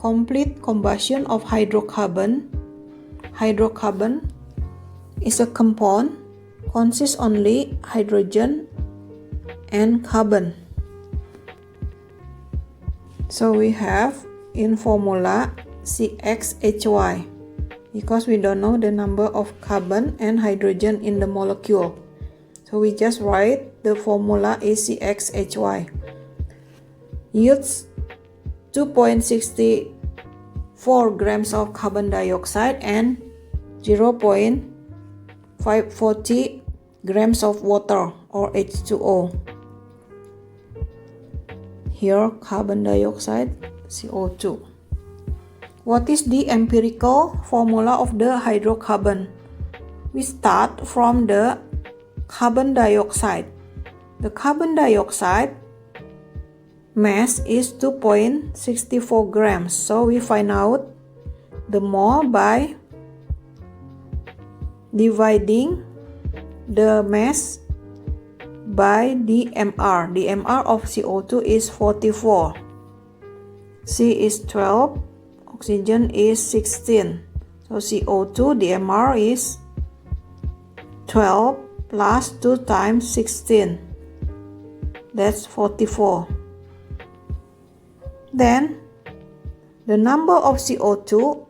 complete combustion of hydrocarbon. Hydrocarbon is a compound consists only hydrogen and carbon. So we have in formula CXHY because we don't know the number of carbon and hydrogen in the molecule. So we just write the formula is CXHY. Yields 2.64 grams of carbon dioxide and 0.540 grams of water or H2O. Here carbon dioxide, CO2. What is the empirical formula of the hydrocarbon? We start from the carbon dioxide. The carbon dioxide mass is 2.64 grams. So we find out the mole by dividing the mass by the MR. The MR of CO2 is 44. C is 12. Oxygen is 16. So CO2, the MR is 12 plus 2 times 16. That's 44. Then the number of CO2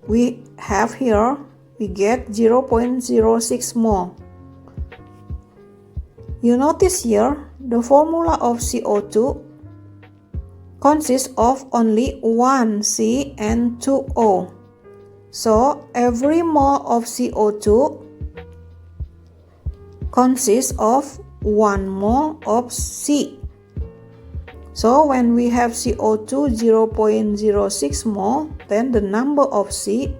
we have here, we get 0.06 mole. You notice here the formula of CO2 consists of only one C and two O. So every mole of CO2 consists of 1 mole of C. So when we have CO2 0.06 mole, then the number of C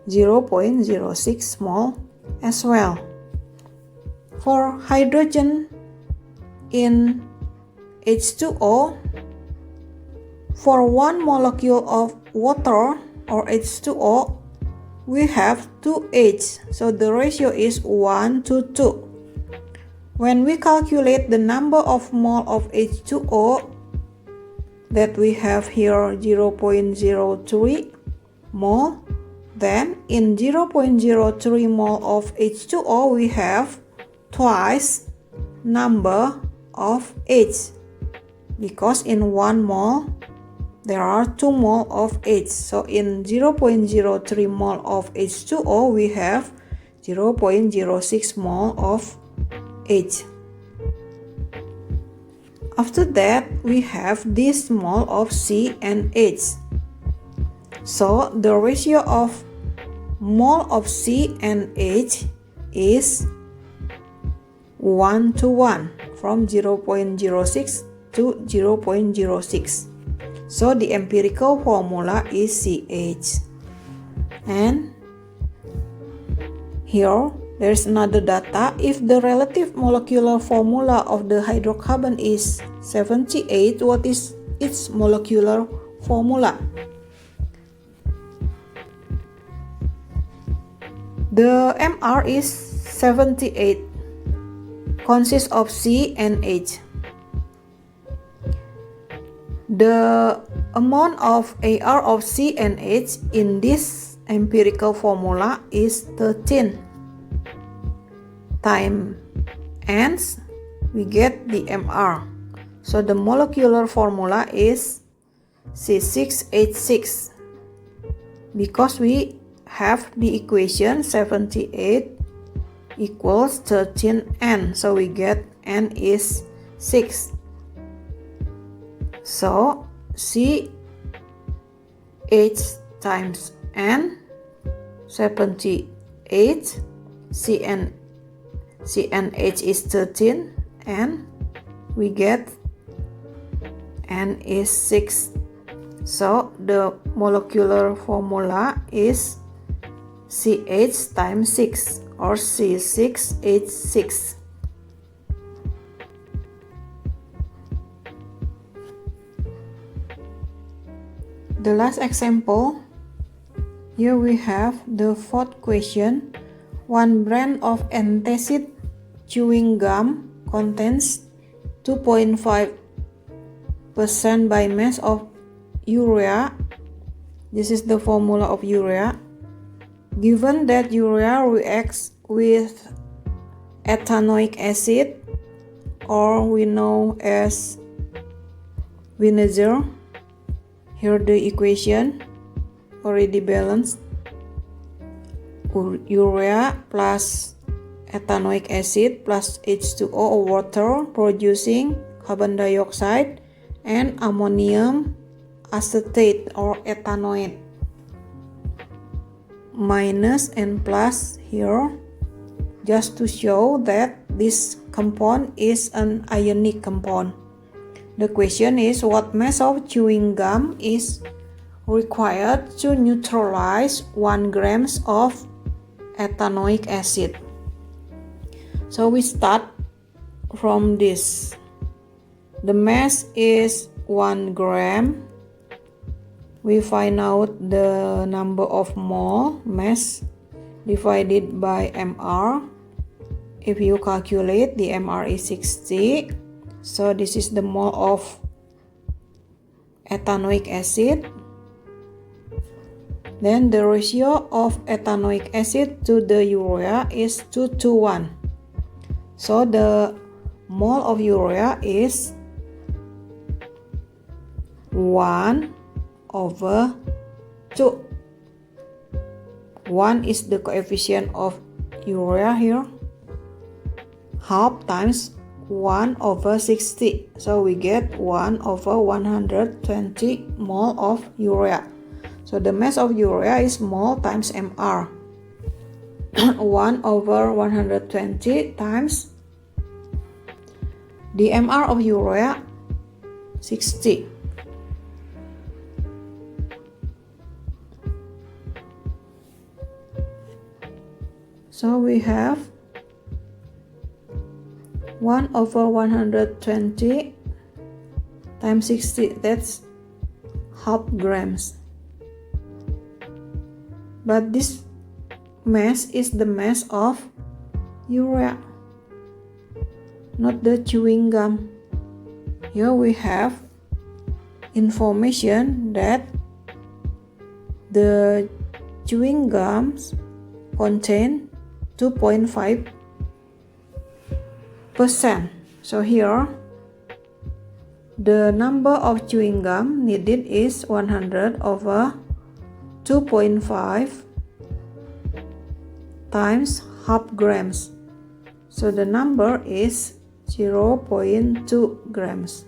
0.06 mole as well. For hydrogen in H2O, for 1 molecule of water or H2O, we have 2 H. So the ratio is 1 to 2. When we calculate the number of mole of H2O that we have here 0.03 mole, then in 0.03 mole of H2O we have twice number of H, because in 1 mole there are 2 mole of H. So in 0.03 mole of H2O we have 0.06 mole of H. After that we have this mole of C and H. So the ratio of mole of C and H is 1 to 1, from 0.06 to 0.06. So the empirical formula is CH. And here there's another data. If the relative molecular formula of the hydrocarbon is 78, what is its molecular formula? The MR is 78, consists of C and H. The amount of AR of C and H in this empirical formula is 13 times N, we get the MR. So the molecular formula is C6H6, because we have the equation 78 equals 13N, so we get N is 6. So CH times N 78, CNH is 13, and we get N is 6. So the molecular formula is CH times 6 or C6H6. The last example, here we have the fourth question. One brand of antacid chewing gum contains 2.5% by mass of urea. This is the formula of urea. Given that urea reacts with ethanoic acid, or we know as vinegar, here the equation already balanced. Urea plus ethanoic acid plus H2O or water producing carbon dioxide and ammonium acetate or ethanoate. Minus and plus here just to show that this compound is an ionic compound. The question is, what mass of chewing gum is required to neutralize 1 grams of ethanoic acid? So we start from this. The mass is 1 gram. We find out the number of mole, mass divided by mR. If you calculate, the mR is 60. So this is the mole of ethanoic acid. Then the ratio of ethanoic acid to the urea is 2:1. So the mole of urea is 1/2. 1 is the coefficient of urea here. Half times 1/60. So we get 1/120 mole of urea. So the mass of urea is mole times mR. 1/120 times the mR of urea, 60. So we have 1/120 times 60, that's half grams. But this mass is the mass of urea, not the chewing gum. Here we have information that the chewing gums contain 2.5%. So here the number of chewing gum needed is 100/2.5 times half grams. So the number is 0.2 grams.